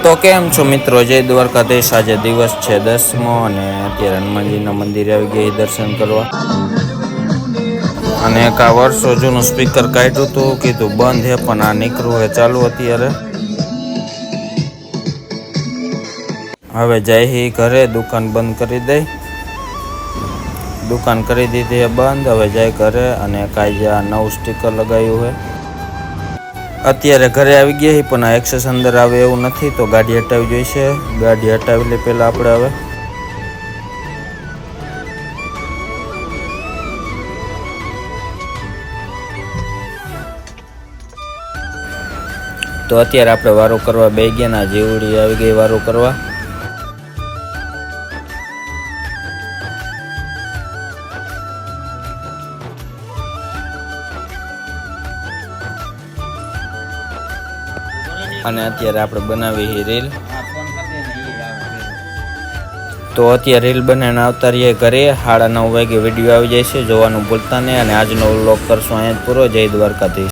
તો કેમ છો મિત્રો, જય દ્વારકાધીશ। આજે દિવસ છે 10મો અને અત્યારે હનુમાનજીના મંદિરે આવી ગયા દર્શન કરવા। અને એક આ વર્ષો જૂનું સ્પીકર કાઢ્યું હતું, કીધું બંધ હે પણ આ નીકળ્યું હે ચાલુ અત્યારે। હવે જાય હી ઘરે, દુકાન બંધ કરી દઈ, દુકાન કરી દીધી હે બંધ। હવે જાય ઘરે અને કાંઈ આ નવું સ્ટીકર લગાવ્યું હે। અત્યારે ઘરે આવી ગયા પણ આ એક્સેસ અંદર આવે એવું નથી, તો ગાડી હટાવી જોઈશે। ગાડી હટાવી લે પહેલાં આપણે હવે। તો અત્યારે આપણે વારો કરવા બે ગયા ના જીવડી આવી ગઈ વારો કરવા। અને અત્યારે આપણે બનાવી રીલ, તો અત્યારે રીલ બનાવીને આવતા રહીએ ઘરે। 9:30 વાગે વિડીયો આવી જાય છે, જોવાનું ભૂલતા નહીં। અને આજનો વ્લોગ કરશું અહીંયા જ પૂરો। જય દ્વારકાધીશ।